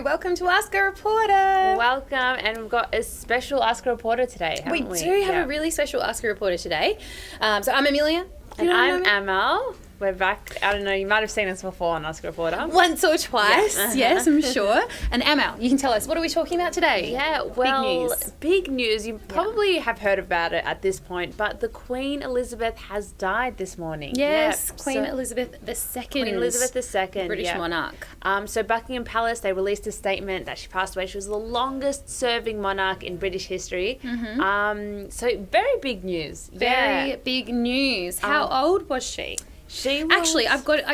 welcome to Ask a Reporter. Welcome, and we've got a special Ask a Reporter today, haven't we? We do have a really special Ask a Reporter today. So I'm Amelia. And I'm Amal. We're back. I don't know, you might have seen us before on Ask a Reporter. Once or twice, yes, I'm sure. And Amal, you can tell us, what are we talking about today? Yeah, well, big news. You probably have heard about it at this point, but the Queen Elizabeth has died this morning. Yes, Queen Elizabeth II. Queen Elizabeth II. British monarch. So Buckingham Palace, they released a statement that she passed away. She was the longest serving monarch in British history. So very big news. Very big news. How old was she? She was... Actually,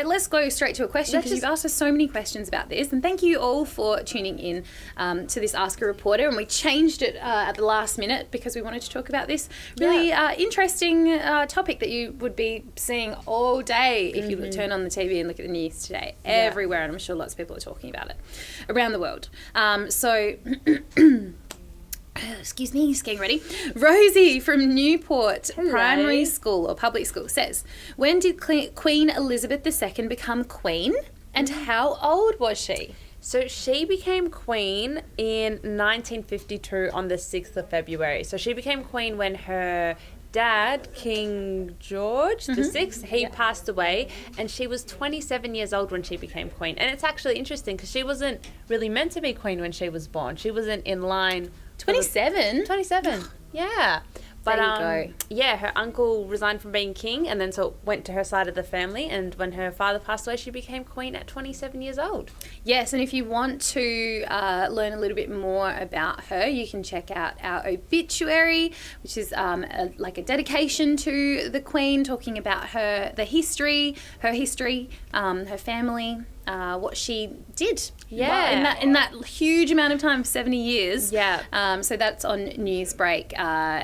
let's go straight to a question because you've asked us so many questions about this, and thank you all for tuning in to this Ask a Reporter. And we changed it at the last minute because we wanted to talk about this really interesting topic that you would be seeing all day if you turn on the TV and look at the news today, everywhere. And I'm sure lots of people are talking about it around the world. Excuse me, just getting ready. Rosie from Newport Primary School or Public School says, when did Queen Elizabeth II become queen and how old was she? So she became queen in 1952 on the 6th of February. So she became queen when her dad, King George VI, he passed away, and she was 27 years old when she became queen. And it's actually interesting because she wasn't really meant to be queen when she was born. She wasn't in line. 27? 27, yeah. But there you go. Yeah, her uncle resigned from being king and then so went to her side of the family, and when her father passed away, she became queen at 27 years old. Yes, and if you want to learn a little bit more about her, you can check out our obituary, which is like a dedication to the Queen, talking about her history, her family, what she did. Yeah. In that huge amount of time, 70 years. Yeah. So that's on Newsbreak.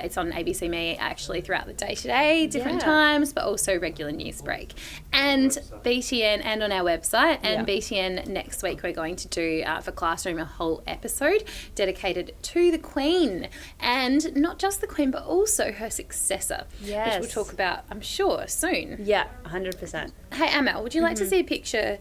It's on ABC Me actually throughout the day today, different times, but also regular Newsbreak. And BTN and on our website. And BTN next week we're going to do for Classroom a whole episode dedicated to the Queen. And not just the Queen, but also her successor. Yes. Which we'll talk about, I'm sure, soon. Yeah, 100%. Hey, Amal, would you like to see a picture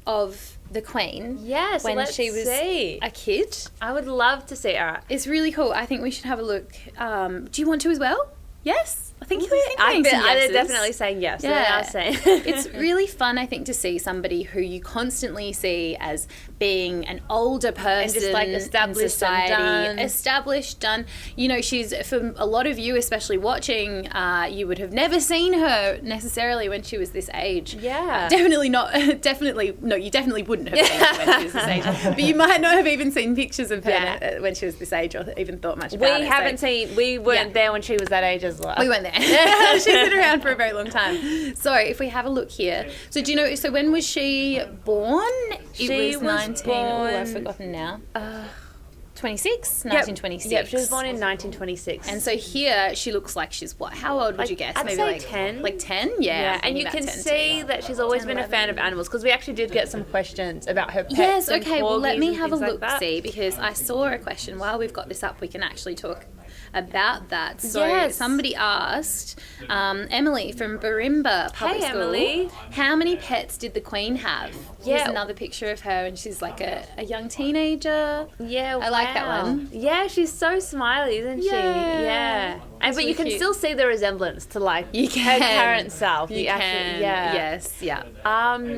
of the Queen when she was a kid? I would love to see her. It's really cool. I think we should have a look. Do you want to as well? Yes? I think I'm definitely saying yes. Yeah. Saying. It's really fun, I think, to see somebody who you constantly see as being an older person and just like established in society, and done. Established, done. You know, she's, for a lot of you, especially watching, you would have never seen her necessarily when she was this age. Yeah. Definitely not. No, you definitely wouldn't have seen her when she was this age. But you might not have even seen pictures of her when she was this age or even thought much about it. We weren't there when she was that age as well. We weren't there. She's been around for a very long time. So if we have a look here. So do you know, so when was she born? She was 19. born... Oh, I've forgotten now. 1926. Yep, she was born in 1926. And so here she looks like she's what? How old would you guess? I'd Maybe say like 10. Like 10? Yeah. And you can see that she's always been a fan of animals, because we actually did get some questions about her pets. Yes, and okay. Well, let me have a look, like because I saw a question. While we've got this up, we can actually talk about that. So somebody asked, Emily from Barimba Public School, Emily. How many pets did the Queen have? Yeah. Here's another picture of her, and she's like a young teenager. Yeah, I like that one. Yeah, she's so smiley, isn't she? Yeah. But you can still see the resemblance to like her current self. You can. Yes, yeah.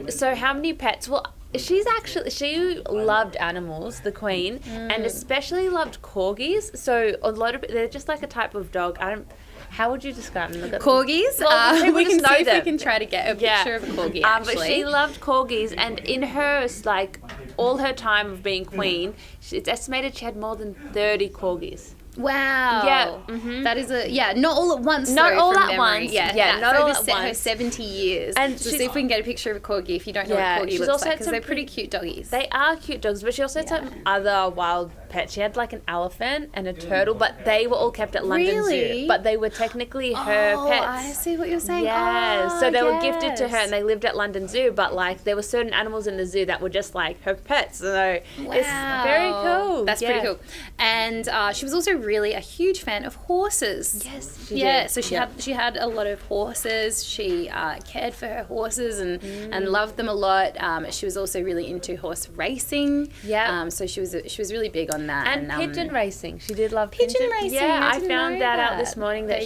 So how many pets? Well, she loved animals, the Queen, and especially loved corgis. So they're just like a type of dog. How would you describe them? Corgis? Well, we can know see them. if we can try to get a picture of a corgi, actually. But she loved corgis, and in her, like, all her time of being queen, it's estimated she had more than 30 corgis. Wow. Yeah. That is not all at once. Not all at memory. once. Yeah, not all at her once. 70 years. And so see if we can get a picture of a corgi if you don't know what a corgi looks like, because they're pretty cute doggies. They are cute dogs, but she also had some other wild pets. She had like an elephant and a turtle, but they were all kept at London Zoo. But they were technically her pets. I see what you're saying. Yeah, so they were gifted to her and they lived at London Zoo, but like there were certain animals in the zoo that were just like her pets. So it's very cool. That's pretty cool. And she was also really a huge fan of horses. Yes, she did. So she had a lot of horses. She cared for her horses and loved them a lot. She was also really into horse racing. Yeah. So she was really big on that. And pigeon racing. She did love pigeon racing. Yeah, I didn't found know that out this morning that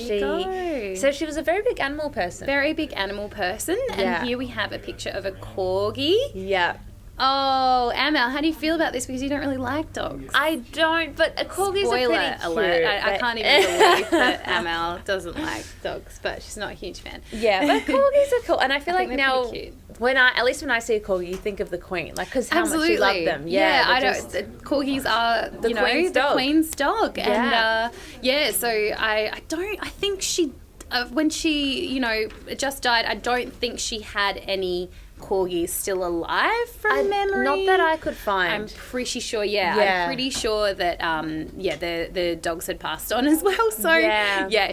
so she was a very big animal person. Very big animal person. And here we have a picture of a corgi. Yeah. Oh, Amel, how do you feel about this? Because you don't really like dogs. I don't, but a corgis are pretty cute. Alert. I can't even believe that Amel doesn't like dogs, but she's not a huge fan. Yeah, but corgis are cool. And I feel like now, cute. at least when I see a corgi, you think of the queen. Like, because how much you love them. Yeah, I don't. Corgis are, the queen's dog. Yeah. And, so I think she, when she, just died, I don't think she had any corgis still alive from memory. Not that I could find. I'm pretty sure, I'm pretty sure that, the dogs had passed on as well. So,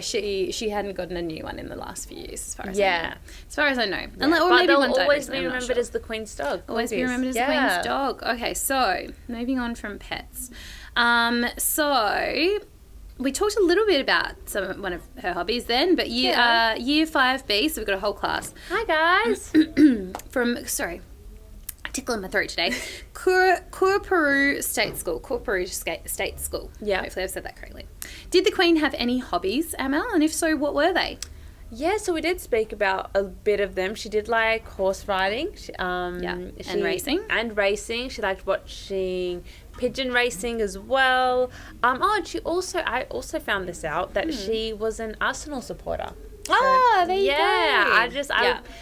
she hadn't gotten a new one in the last few years, as far as I know. As far as I know. Yeah. Or maybe they'll one died always recently, be remembered as the queen's dog. Always be remembered as the queen's dog. Okay, so, moving on from pets. So... we talked a little bit about one of her hobbies then, but year 5B, so we've got a whole class. Hi, guys. Tickling my throat today. Kurupuru State School. Kurupuru State School. Yeah. Hopefully I've said that correctly. Did the Queen have any hobbies, Amel? And if so, what were they? Yeah, so we did speak about a bit of them. She did like horse riding. And racing. And racing. She liked watching pigeon racing as well. And I also found this out that she was an Arsenal supporter. So, there you go. I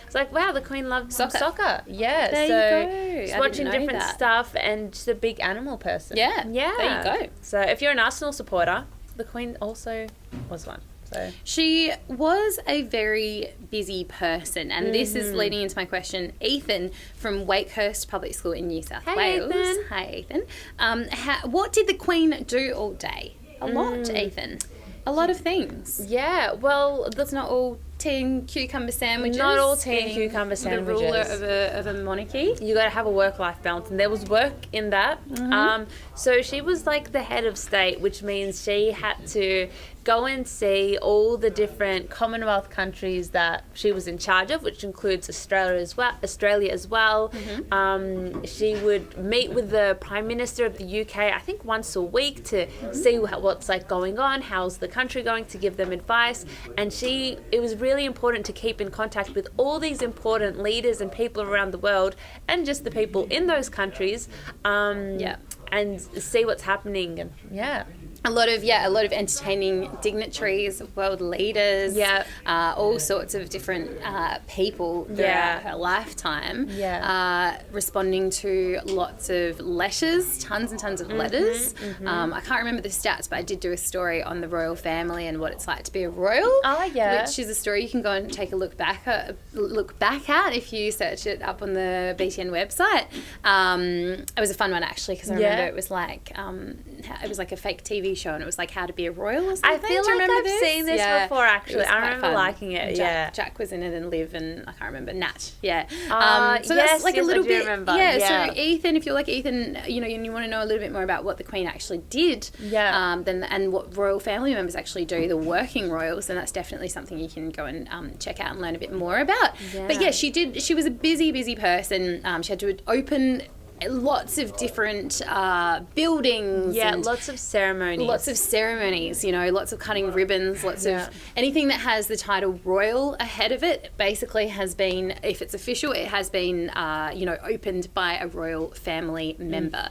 was like, wow, the Queen loved soccer. Yeah. There you go. Just watching different stuff and just a big animal person. Yeah. Yeah. There you go. So if you're an Arsenal supporter, the Queen also was one. So. She was a very busy person, and this is leading into my question. Ethan from Wakehurst Public School in New South Wales. Ethan. Hi, Ethan. What did the Queen do all day? A lot, Ethan. A lot of things. Yeah, well, that's not all tea and cucumber sandwiches. Not all tea and cucumber sandwiches. The ruler of a monarchy. You got to have a work-life balance, and there was work in that. So she was like the head of state, which means she had to go and see all the different Commonwealth countries that she was in charge of, which includes Australia as well. She would meet with the Prime Minister of the UK, I think once a week, to see what's like going on, how's the country going, to give them advice. And it was really important to keep in contact with all these important leaders and people around the world, and just the people in those countries, and see what's happening. And a lot of entertaining dignitaries, world leaders, all sorts of different people throughout her lifetime, responding to lots of letters, tons and tons of letters. I can't remember the stats, but I did do a story on the royal family and what it's like to be a royal, which is a story you can go and take a look back at if you search it up on the BTN website. It was a fun one actually, because I remember it was like a fake TV show, and it was like How to Be a Royal or something. I feel like I've seen this before actually. I remember liking it. Jack was in it, and Liv, and I can't remember, Nat. So that's like a little bit. Remember. So Ethan, if you're like Ethan, and you want to know a little bit more about what the Queen actually did, and what royal family members actually do, the working royals, then that's definitely something you can go and check out and learn a bit more about. But she was a busy person. She had to open lots of different buildings. Lots of ceremonies. Lots of cutting ribbons, lots of anything that has the title royal ahead of it basically has been, if it's official, it has been, opened by a royal family member.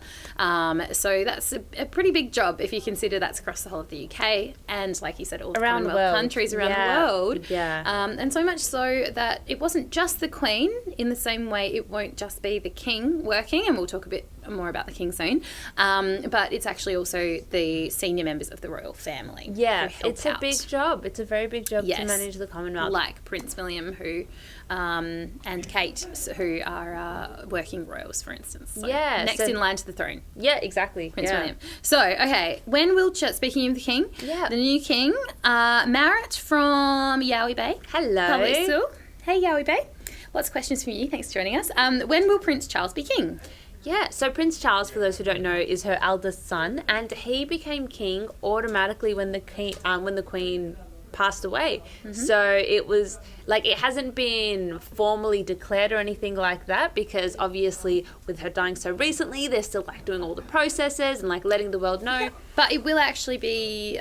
So that's a pretty big job if you consider that's across the whole of the UK and, like you said, all the Commonwealth countries around the world. And so much so that it wasn't just the Queen, in the same way it won't just be the King working, and and we'll talk a bit more about the king soon. But it's actually also the senior members of the royal family. Yeah, it's a big job. It's a very big job to manage the Commonwealth. Like Prince William, who and Kate, who are working royals, for instance. So next in line to the throne. Yeah, exactly. Prince William. So, okay, when will speaking of the king, the new king, Marat from Yowie Bay. Hello. Public school. Hey, Yowie Bay. Lots of questions from you. Thanks for joining us. When will Prince Charles be king? Yeah, so Prince Charles, for those who don't know, is her eldest son, and he became king automatically when the Queen passed away. So it was like, it hasn't been formally declared or anything like that, because obviously with her dying so recently, they're still like doing all the processes and like letting the world know. But it will actually be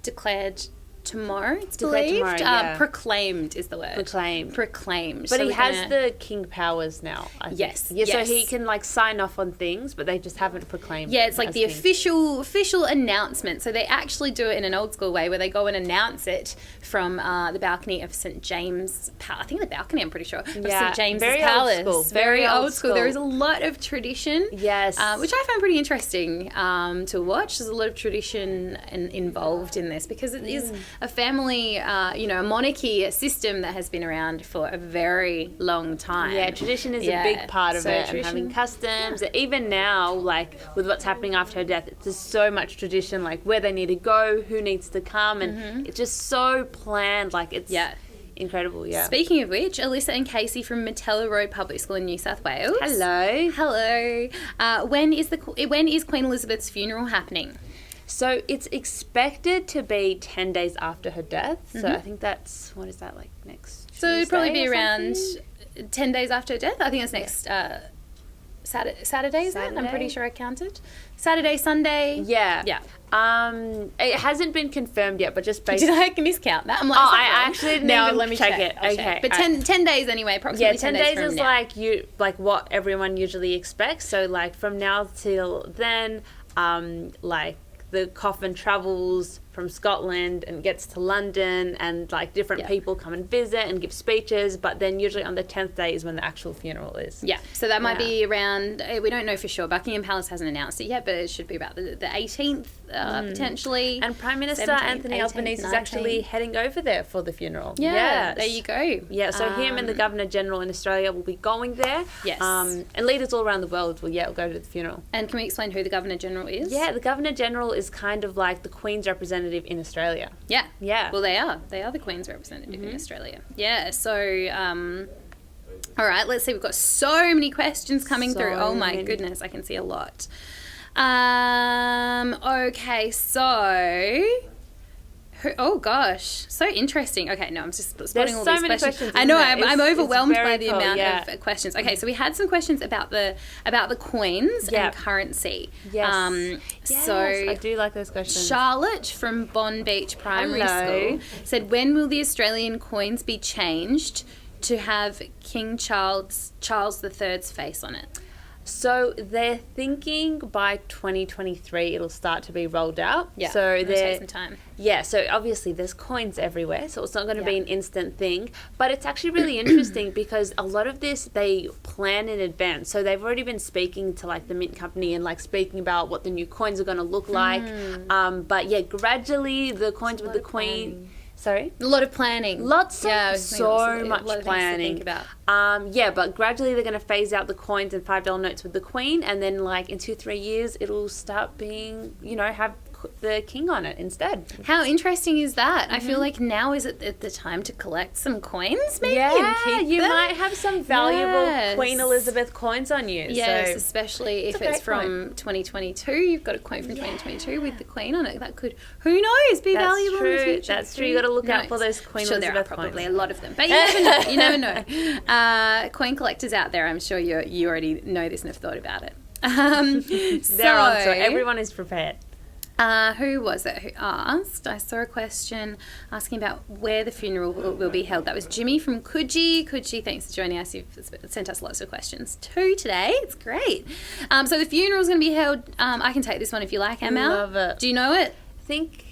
declared tomorrow, it's Declared believed. tomorrow, Proclaimed is the word. Proclaimed. But So he has the king powers now, I think. Yes. Yeah, so he can like sign off on things, but they just haven't proclaimed. Yeah, it's like the king. official announcement. So they actually do it in an old school way where they go and announce it from the balcony of St. James. I think the balcony, I'm pretty sure, of St. James's Palace. Old school. Very old school. There is a lot of tradition. Yes. Which I find pretty interesting to watch. There's a lot of tradition involved in this, because it is a family, a monarchy, a system that has been around for a very long time. Yeah, tradition is a big part of it, and having customs. Even now, like with what's happening after her death, there's so much tradition, like where they need to go, who needs to come, and it's just so planned. Like it's incredible. Yeah. Speaking of which, Alyssa and Casey from Matella Road Public School in New South Wales. Hello. When is Queen Elizabeth's funeral happening? So it's expected to be 10 days after her death. So I think that's, what is that, like next Tuesday? So it'd probably be around 10 days after her death. I think it's next Saturday, is it? I'm pretty sure I counted. Saturday, Sunday. Yeah. It hasn't been confirmed yet, but just based... Did I miscount that? I'm like, I actually didn't even let me check it. Okay. But 10 days anyway, approximately 10 days from is now. like what everyone usually expects. So like from now till then, like the coffin travels from Scotland and gets to London, and like different people come and visit and give speeches, but then usually on the 10th day is when the actual funeral is. Yeah, so that might be around, we don't know for sure, Buckingham Palace hasn't announced it yet, but it should be about the 18th potentially. And Prime Minister 17th, Anthony 18th, Albanese 19th. is actually heading over there for the funeral. Yeah, there you go. Yeah, so him and the Governor General in Australia will be going there. Yes. And leaders all around the world will go to the funeral. And can we explain who the Governor General is? Yeah, the Governor General is kind of like the Queen's representative in Australia. Yeah. Yeah. Well, they are. They are the Queen's representative in Australia. Yeah, so... all right, let's see. We've got so many questions coming through. Oh, my goodness. I can see a lot. Okay, so... Oh, gosh. So interesting. Okay, no, I'm just spotting all these questions. I know, I'm overwhelmed by the amount of questions. Okay, so we had some questions about the coins and currency. Yes. So I do like those questions. Charlotte from Bond Beach Primary School said, when will the Australian coins be changed to have King Charles III's face on it? So they're thinking by 2023 it'll start to be rolled out. Yeah, so it'll take some time. Yeah, so obviously there's coins everywhere, so it's not going to be an instant thing. But it's actually really interesting because a lot of this they plan in advance. So they've already been speaking to like the mint company and like speaking about what the new coins are going to look like. But yeah, gradually the coins with the Queen... Sorry? A lot of planning. So much planning. To think about. But gradually they're going to phase out the coins and $5 notes with the Queen, and then like in 2-3 years it'll start being, have the king on it instead. How interesting is that? I feel like now is it the time to collect some coins maybe? Yeah, and keep you them? might have some valuable Queen Elizabeth coins on you. Yes, so especially if it's from 2022. You've got a coin from 2022 with the Queen on it. That could, who knows, be valuable in the future. That's true. You got to look out for those Queen Elizabeth there are probably a lot of them. But you never know. Coin collectors out there, I'm sure you already know this and have thought about it. They're on, so everyone is prepared. Who was it who asked? I saw a question asking about where the funeral will be held. That was Jimmy from Coogee. Coogee, thanks for joining us. You've sent us lots of questions too today. It's great. So the funeral is going to be held, I can take this one if you like, Emma. Love it. Do you know it? I think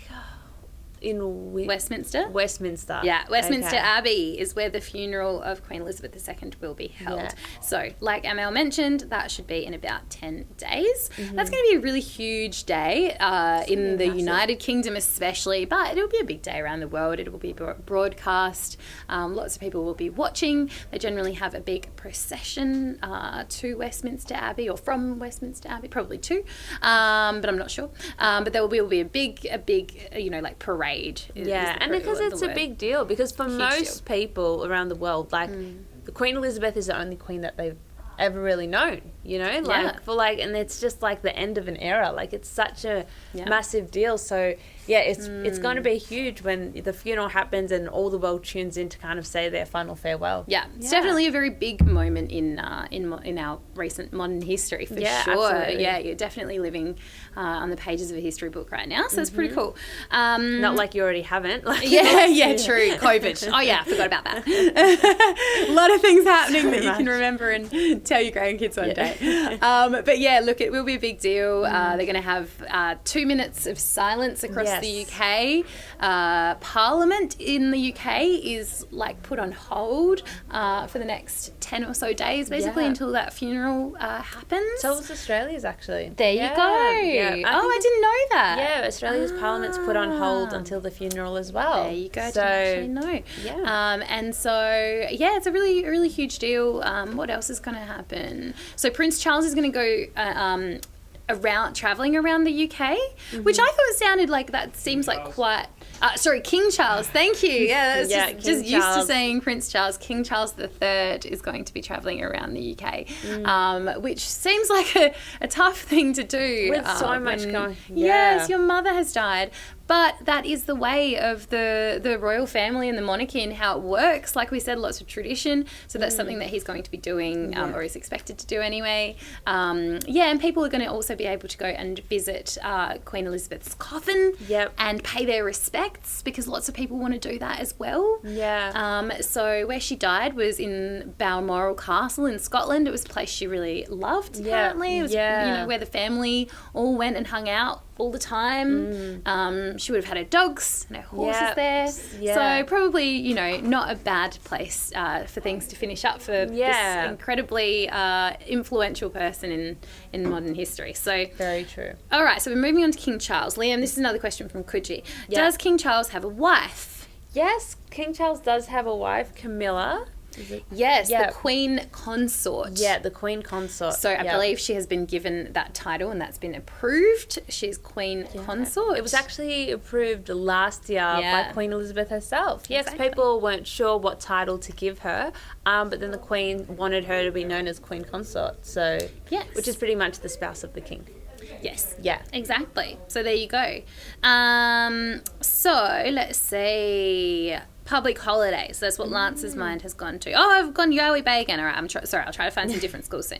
Westminster. Westminster. Yeah, Westminster Abbey is where the funeral of Queen Elizabeth II will be held. Yeah. So, like Amel mentioned, that should be in about 10 days. That's going to be a really huge day in the United Kingdom especially, but it'll be a big day around the world. It will be broadcast. Lots of people will be watching. They generally have a big procession to Westminster Abbey, or from Westminster Abbey, probably two, but I'm not sure. But there will be a big, like parade. And because it's a big deal, because for most people around the world, like the Queen Elizabeth is the only queen that they've ever really known, and it's just like the end of an era. Like, it's such a massive deal. So it's going to be huge when the funeral happens and all the world tunes in to kind of say their final farewell. It's definitely a very big moment in our recent modern history, for sure. Absolutely. You're definitely living on the pages of a history book right now, so it's pretty cool. Not like you already haven't. True. COVID. Oh yeah, I forgot about that. A lot of things happening that you can remember and tell your grandkids one day. But yeah, look, it will be a big deal. They're going to have 2 minutes of silence across the UK. Parliament in the UK is like put on hold for the next 10 or so days, basically, until that funeral happens. So was Australia's, actually. There you go. Yeah. I didn't know that. Yeah, Australia's Parliament's put on hold until the funeral as well. There you go. So, I didn't actually know. Yeah. And so, it's a really, really huge deal. What else is going to happen? So Prince Charles is going to go travelling around the UK, which I thought sounded like, that seems like quite... King Charles, thank you. Yeah, that's just used to saying Prince Charles. King Charles III is going to be travelling around the UK, which seems like a tough thing to do. With so much going... Yes, your mother has died. But that is the way of the royal family and the monarchy and how it works. Like we said, lots of tradition. So that's something that he's going to be doing, or is expected to do anyway. And people are going to also be able to go and visit Queen Elizabeth's coffin and pay their respects, because lots of people want to do that as well. So where she died was in Balmoral Castle in Scotland. It was a place she really loved, apparently. It was where the family all went and hung out all the time. She would have had her dogs and her horses there. So probably, not a bad place for things to finish up for this incredibly influential person in modern history. So very true. All right, so we're moving on to King Charles. Liam, this is another question from Coogee. Does King Charles have a wife? Yes, King Charles does have a wife, Camilla. Yes, the Queen Consort. Yeah, the Queen Consort. So I believe she has been given that title and that's been approved. She's Queen Consort. It was actually approved last year by Queen Elizabeth herself. Yes, people weren't sure what title to give her, but then the Queen wanted her to be known as Queen Consort. So, which is pretty much the spouse of the King. Yes. Yeah. Exactly. So there you go. So let's see. Public holidays. That's what Lance's mind has gone to. Oh, I've gone Yowie Bay again. All right, I'll try to find some different schools soon.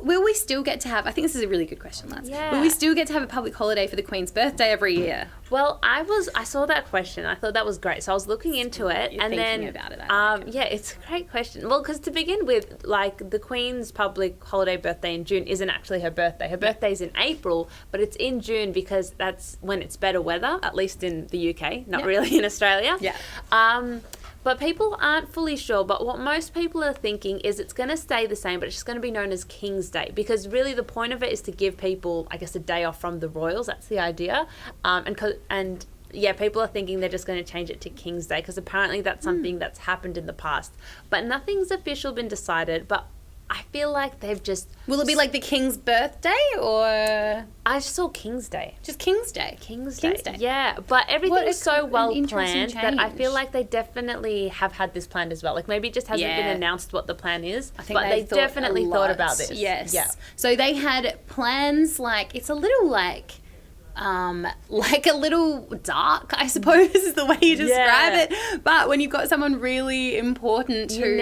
Will we still get to have, I think this is a really good question, Lance. Will we still get to have a public holiday for the Queen's birthday every year? Well, I saw that question. I thought that was great. So I was looking into it. You're and thinking then, about it. it's a great question. Well, because to begin with, like, the Queen's public holiday birthday in June isn't actually her birthday. Her birthday's in April, but it's in June because that's when it's better weather, at least in the UK, not really in Australia. But people aren't fully sure. But what most people are thinking is it's going to stay the same, but it's just going to be known as King's Day, because really the point of it is to give people, I guess, a day off from the royals. That's the idea. People are thinking they're just going to change it to King's Day because apparently that's something that's happened in the past. But nothing's official been decided. But I feel like they've just... Will it be like the King's birthday or... I saw King's Day. Just King's Day? King's Day. Yeah, but everything's so well planned that I feel like they definitely have had this planned as well. Like maybe it just hasn't been announced what the plan is, I think but they definitely thought about this. Yes. Yeah. So they had plans like... It's a little like a little dark, I suppose, is the way you describe it. But when you've got someone really important who,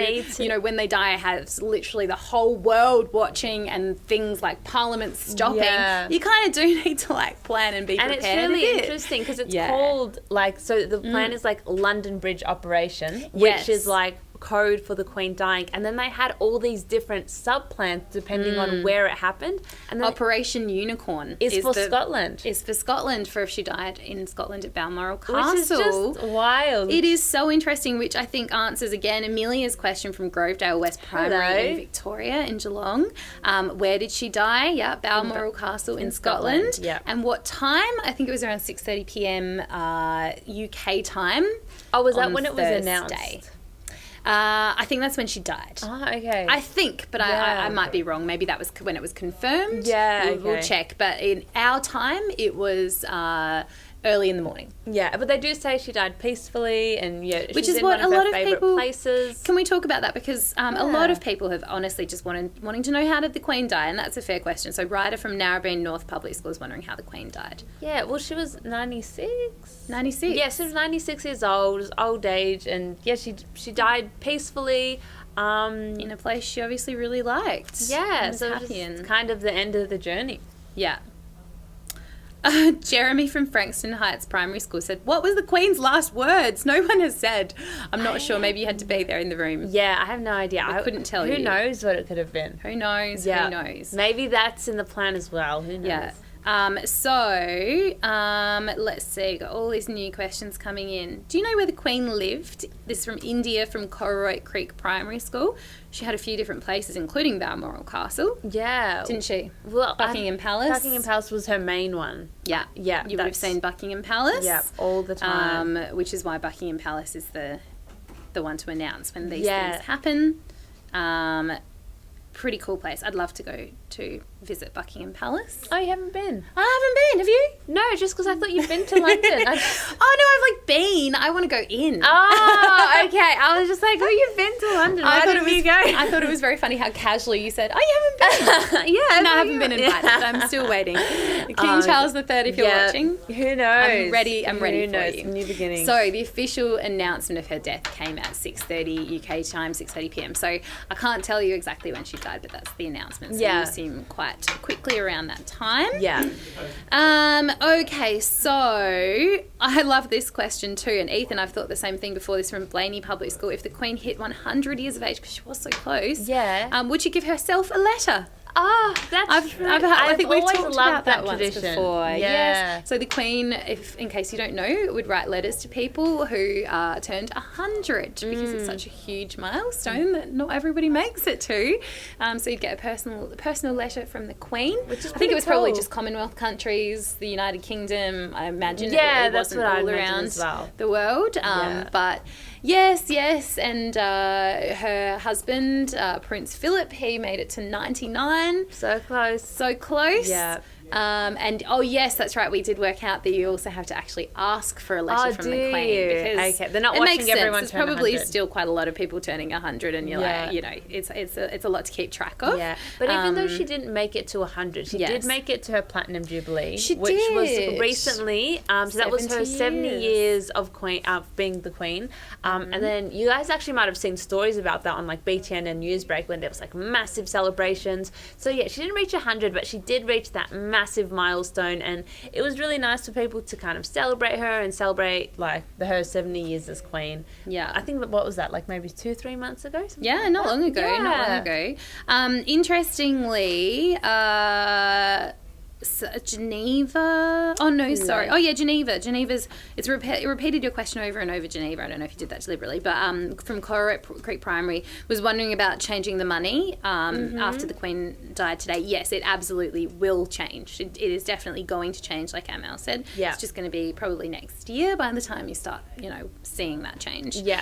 when they die, has literally the whole world watching and things like Parliament stopping, you kind of do need to like plan and be prepared. And it's really interesting because it's called so the plan is like London Bridge Operation, which is like code for the Queen dying, and then they had all these different subplans depending on where it happened. And then Operation Unicorn is for Scotland. Is for Scotland, for if she died in Scotland at Balmoral Castle. Which is just wild. It is so interesting, which I think answers again Amelia's question from Grovedale West Primary in Victoria in Geelong. Where did she die? Yeah, Balmoral Castle in Scotland. Yeah. And what time? I think it was around 6:30 p.m. UK time. Oh, was that when it was Thursday. announced? I think that's when she died. Oh, okay. I think, but I might be wrong. Maybe that was when it was confirmed. Yeah, We'll check. But in our time, it was early in the morning. Yeah, but they do say she died peacefully, and Which she's is in what one a of her lot of favourite people places. Can we talk about that? Because a lot of people have honestly just wanting to know, how did the Queen die? And that's a fair question. So Ryder from Narrabeen North Public School is wondering how the Queen died. Yeah, well, she was 96. 96? Yeah, she was 96 years old, old age, and yeah, she died peacefully. In a place she obviously really liked. Yeah, so happy it's kind of the end of the journey. Yeah. Jeremy from Frankston Heights Primary School said, what was the Queen's last words? No one has said. I'm not sure. Maybe you had to be there in the room. Yeah, I have no idea. I couldn't tell you. Who knows what it could have been? Who knows? Yeah. Who knows? Maybe that's in the plan as well. Who knows? Yeah. Let's see. Got all these new questions coming in. Do you know where the Queen lived? This from India from Cororoit Creek Primary School. She had a few different places, including Balmoral Castle. Yeah. Didn't she? Well, Buckingham Palace. Buckingham Palace was her main one. Yeah. Yeah. You would have seen Buckingham Palace. Yeah, all the time. Which is why Buckingham Palace is the one to announce when these things happen. Pretty cool place. I'd love to go to visit Buckingham Palace. Oh, you haven't been? I haven't been. Have you? No, just because I thought you'd been to London. Oh, no, I've been. I want to go in. Oh, okay. I was just like, oh, you've been to London. Why didn't you go? I thought it was very funny how casually you said, oh, you haven't been. Yeah. No, I haven't been invited. I'm still waiting. King Charles III, if you're watching. Who knows? I'm ready for you. New beginnings. So the official announcement of her death came at 6:30 UK time, 6:30 PM. So I can't tell you exactly when she died, but that's the announcement. So you seem quite quickly around that time. Yeah. Okay, so I love this question too. And Ethan, I've thought the same thing before. This from Blaney Public School. If the Queen hit 100 years of age, because she was so close, would she give herself a letter? Oh, that's true. I think we've always talked loved about that once tradition. before. Yeah. Yes. So the Queen, in case you don't know, would write letters to people who turned 100 because it's such a huge milestone that not everybody makes it to. So you'd get a personal letter from the Queen. Which is I think it was cool. probably just Commonwealth countries, the United Kingdom. I imagine it that's wasn't what all I around as well. the world. But yes, and her husband, Prince Philip, he made it to 99. So close. So close. Yeah. And yes, that's right. We did work out that you also have to actually ask for a letter from the Queen. You? Because okay, they're not it watching makes sense. everyone There's turn probably 100. still quite a lot of people turning 100, and you're like, it's a lot to keep track of. Yeah, but even though she didn't make it to 100, she did make it to her Platinum Jubilee, which was recently. So that was her 70 years of being the Queen. And then you guys actually might have seen stories about that on like BTN and Newsbreak when there was like massive celebrations. So yeah, she didn't reach 100, but she did reach that massive milestone. And it was really nice for people to kind of celebrate her and celebrate like her 70 years as Queen. Yeah. I think what was that, like maybe 2-3 months ago? Yeah, not long ago. Interestingly, Geneva. Oh no, sorry. Oh yeah, Geneva. Geneva's. It repeated your question over and over. Geneva. I don't know if you did that deliberately, but from Cororoit Creek Primary was wondering about changing the money after the Queen died today. Yes, it absolutely will change. It is definitely going to change, like Amal said. Yeah. It's just going to be probably next year by the time you start, seeing that change. Yeah.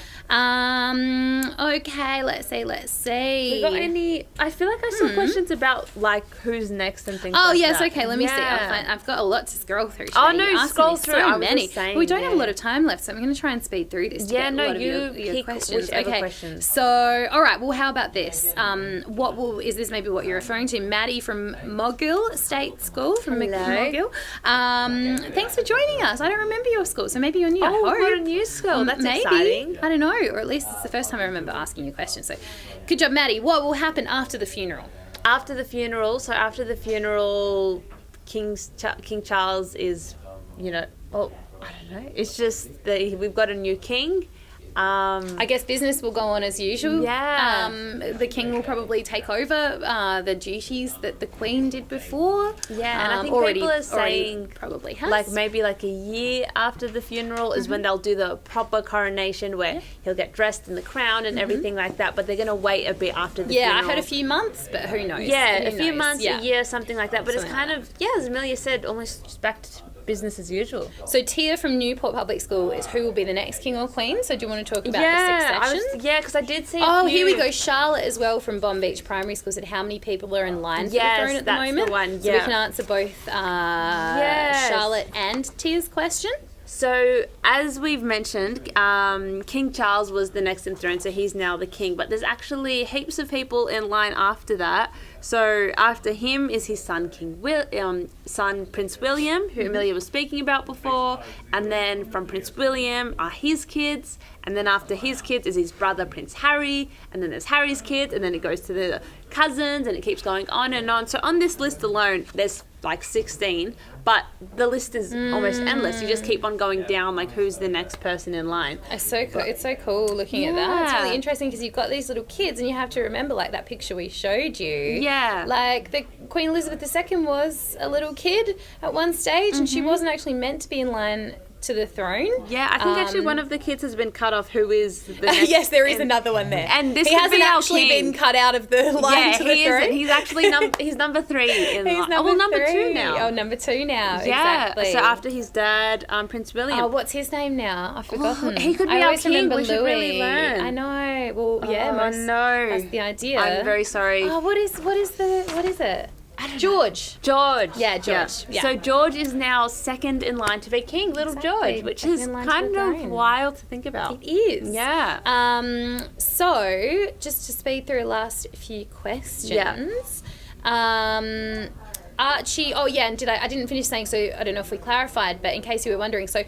Okay. Let's see. We got any? I feel like I saw questions about like who's next and things. Oh like yes. that. Okay. Let me see. I've got a lot to scroll through today. Oh no, You asked scroll me through. So I was many. just saying, we don't have a lot of time left, so I'm going to try and speed through this. To get a lot of your questions. Okay. Questions. So, all right. Well, how about this? Is this maybe what you're referring to? Maddie from Moggill State School from Moggill. Thanks for joining us. I don't remember your school, so maybe you're new. Oh, we're a new school. That's maybe. exciting. I don't know, or at least it's the first time I remember asking you questions. So, good job, Maddie. What will happen after the funeral? After the funeral, King Charles is, I don't know. It's just that we've got a new king. I guess business will go on as usual. Yeah. The king will probably take over the duties that the queen did before. Yeah, and I think people are saying probably has. like maybe like a year after the funeral is when they'll do the proper coronation where he'll get dressed in the crown and everything like that. But they're going to wait a bit after the funeral. Yeah, I heard a few months, but who knows? Yeah, Who a few knows? months, Yeah. a year, something like that. But Something it's kind of, as Amelia said, almost just back to business as usual. So Tia from Newport Public School is who will be the next king or queen. So do you want to talk about the succession? Because I did see Here we go. Charlotte as well from Bomb Beach Primary School said how many people are in line for the throne at the moment. The one. So we can answer both Charlotte and Tia's question. So, as we've mentioned, King Charles was the next in throne, so he's now the king. But there's actually heaps of people in line after that. So, after him is his son, Prince William, who Amelia was speaking about before. And then from Prince William are his kids. And then after his kids is his brother, Prince Harry. And then there's Harry's kids. And then it goes to the cousins, and it keeps going on and on. So, on this list alone, there's like 16, but the list is almost endless. You just keep on going down, like who's the next person in line. It's so cool. It's so cool looking at that. It's really interesting because you've got these little kids, and you have to remember, like that picture we showed you. Yeah. Like the Queen Elizabeth II was a little kid at one stage, and she wasn't actually meant to be in line to the throne. Yeah, I think actually one of the kids has been cut off. Who is the next? Yes, there is another one there. And this he hasn't actually been cut out of the line to the throne. He's actually he's number 3 in line. Number 2 now. Oh, number 2 now. Yeah. Exactly. So after his dad, Prince William. Oh, what's his name now? I've forgotten. He could be our king. We should really learn. I know. Well, yeah. No. That's the idea. I'm very sorry. Oh, what is it? George. Yeah, George. Yeah. So George is now second in line to be king, little George, which is kind of wild to think about. It is. Yeah. So just to speed through the last few questions. Archie. Oh yeah, and I didn't finish saying. So I don't know if we clarified, but in case you were wondering, so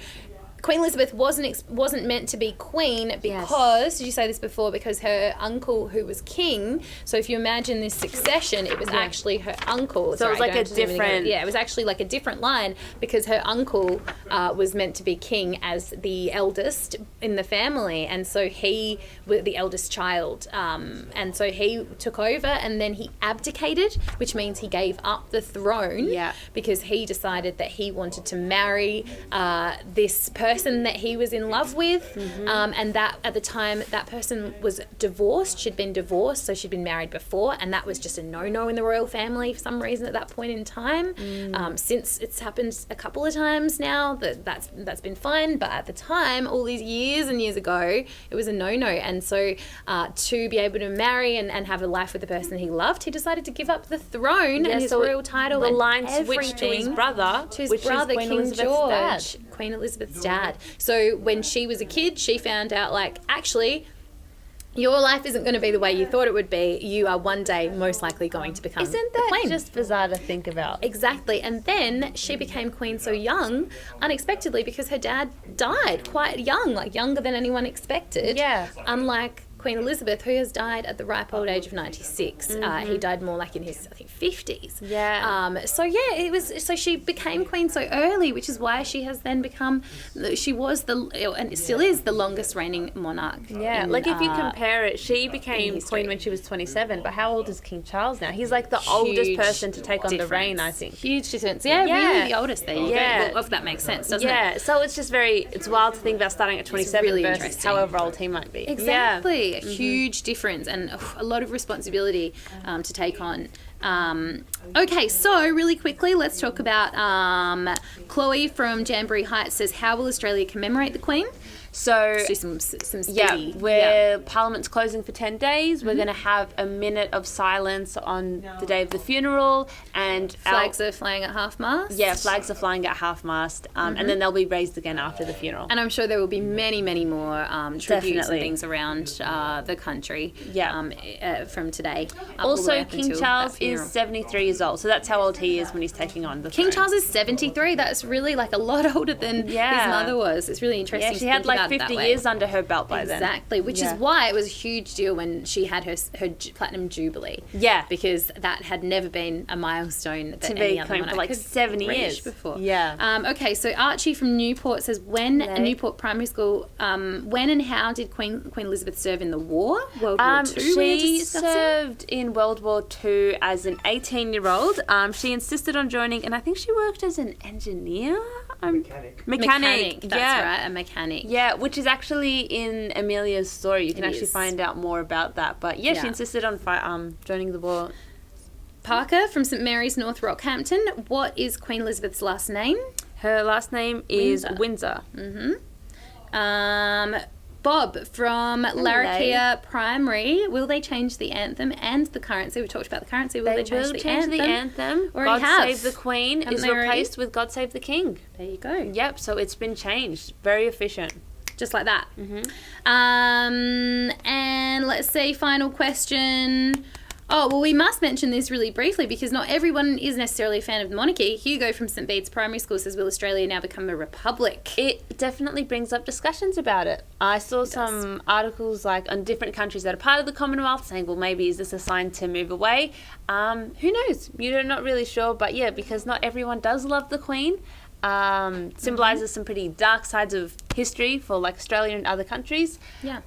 Queen Elizabeth wasn't meant to be queen because, did you say this before, because her uncle who was king, so if you imagine this succession, it was actually her uncle. So it was like a different... Yeah, it was actually like a different line because her uncle was meant to be king as the eldest in the family, and so he was the eldest child, and so he took over and then he abdicated, which means he gave up the throne because he decided that he wanted to marry this person that he was in love with, and that at the time that person was divorced. She'd been divorced, so she'd been married before, and that was just a no-no in the royal family for some reason at that point in time. Since it's happened a couple of times now, that's been fine, but at the time, all these years and years ago, it was a no-no. And so to be able to marry and have a life with the person he loved, he decided to give up the throne and his royal title, the and line switched to his brother, King George, Queen Elizabeth's dad. So when she was a kid, she found out, like, actually, your life isn't going to be the way you thought it would be. You are one day most likely going to become Isn't the that queen. just bizarre to think about? Exactly. And then she became queen so young, unexpectedly, because her dad died quite young, like younger than anyone expected. Yeah. Unlike Queen Elizabeth, who has died at the ripe old age of 96. He died more like in his, I think, 50s. Yeah. So she became queen so early, which is why she has then become, she was and still is the longest reigning monarch. Yeah, like if you compare it, she became queen when she was 27, but how old is King Charles now? He's like the oldest person to take on the reign, I think. Huge difference. Yeah, really the oldest there. Yeah. Well, if that makes sense, doesn't it? Yeah, so it's just it's wild to think about starting at 27 really versus however old he might be. Exactly. A huge difference and a lot of responsibility to take on. Okay, so really quickly, let's talk about Chloe from Jamboree Heights says, how will Australia commemorate the Queen? So do some speedy. Parliament's closing for 10 days. We're going to have a minute of silence on the day of the funeral, and flags are flying at half-mast. Yeah, flags are flying at half-mast, and then they'll be raised again after the funeral. And I'm sure there will be many, many more tributes and things around the country from today. Also, King Charles is 73 years old, so that's how old he is when he's taking on the throne. King Charles is 73. That's really like a lot older than his mother was. It's really interesting. Yeah, she had like started that 50 way. years under her belt by then. Exactly, which is why it was a huge deal when she had her platinum jubilee. Yeah. Because that had never been a milestone that any other monarch for like 70 years before. Yeah. Okay, so Archie from Newport says, Newport Primary School, when and how did Queen Elizabeth serve in the war? World War II? She served in World War II as an 18-year-old. She insisted on joining, and I think she worked as an engineer. Mechanic. That's right, a mechanic. Yeah, which is actually in Amelia's story. You can actually find out more about that. But yeah, she insisted on joining the war. Parker from St Mary's, North Rockhampton. What is Queen Elizabeth's last name? Her last name is Windsor. Bob from Larrakia Primary. Will they change the anthem and the currency? We talked about the currency. Will they change the anthem? God Save the Queen is replaced with God Save the King. There you go. Yep, so it's been changed. Very efficient. Just like that. And let's see, final question. Oh, well, we must mention this really briefly because not everyone is necessarily a fan of the monarchy. Hugo from St Bede's Primary School says, will Australia now become a republic? It definitely brings up discussions about it. I saw some articles like on different countries that are part of the Commonwealth saying, well, maybe is this a sign to move away? Who knows? You're not really sure. But yeah, because not everyone does love the Queen. Symbolises some pretty dark sides of history for like Australia and other countries. Yeah.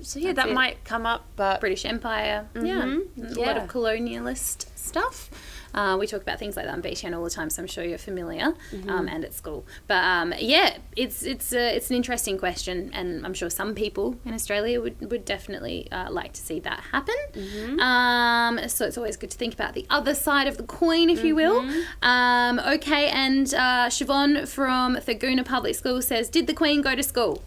So yeah, that might come up, but British Empire. A lot of colonialist stuff. We talk about things like that on BTN all the time, so I'm sure you're familiar, and at school. But yeah, it's an interesting question, and I'm sure some people in Australia would definitely like to see that happen. So it's always good to think about the other side of the coin, if you will. Okay, and Siobhan from Thurgoona Public School says, did the Queen go to school?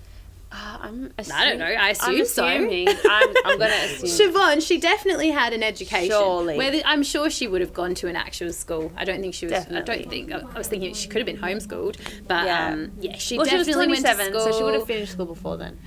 I don't know. I assume so. I'm going to assume. Siobhan, she definitely had an education. Surely. I'm sure she would have gone to an actual school. I don't think she was. Definitely. I was thinking she could have been homeschooled, but she definitely went to school. So she would have finished school before then.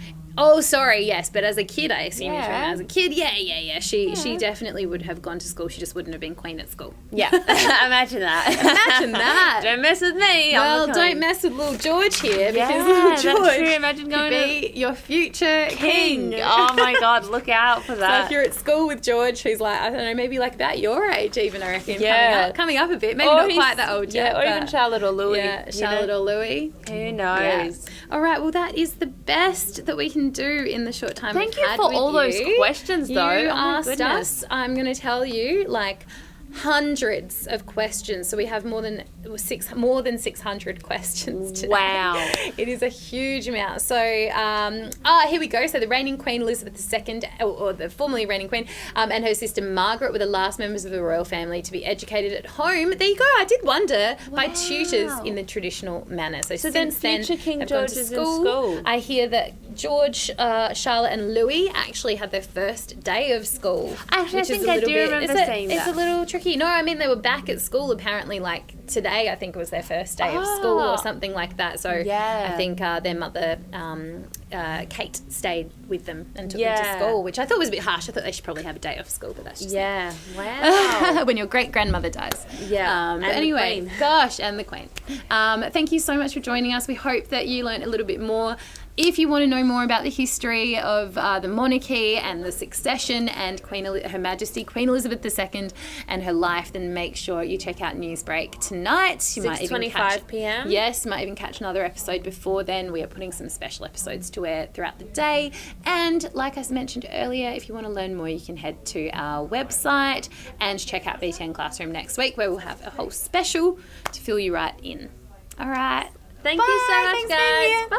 Oh, sorry, yes, but as a kid, I assume you're talking as a kid. Yeah. She definitely would have gone to school. She just wouldn't have been queen at school. Yeah, imagine that. Don't mess with me. Well, don't mess with little George here because little George that's true. Imagine going to be your future king. Oh my God, look out for that. So if you're at school with George, who's like, I don't know, maybe like about your age even, I reckon. Coming up a bit. Maybe not quite that old yet. Or even Charlotte or Louis. Yeah, Charlotte or Louis. Who knows? Yeah. All right, well, that is the best that we can do in the short time Thank you for all those questions, though. You asked us, I'm going to tell you, like, hundreds of questions. So we have more than 600 questions today. Wow. It is a huge amount. So here we go. So the reigning Queen Elizabeth II, or the formerly reigning Queen, and her sister Margaret were the last members of the royal family to be educated at home. There you go. I did wonder, by tutors in the traditional manner. So since then, King they've George gone to is in school. I hear that George, Charlotte and Louis actually had their first day of school. Actually, I think I do remember saying that. It's a little tricky. No, I mean, they were back at school apparently, like today I think was their first day of school or something like that. So I think their mother, Kate, stayed with them and took them to school, which I thought was a bit harsh. I thought they should probably have a day off school, but that's just wow. when your great-grandmother dies. And but anyway, and the Queen. Thank you so much for joining us. We hope that you learned a little bit more. If you want to know more about the history of the monarchy and the succession and Her Majesty Queen Elizabeth II and her life, then make sure you check out Newsbreak tonight. 6:25 p.m. Yes, you might even catch another episode before then. We are putting some special episodes to air throughout the day. And like I mentioned earlier, if you want to learn more, you can head to our website and check out BTN Classroom next week, where we'll have a whole special to fill you right in. All right. Thank you so much, guys. Bye.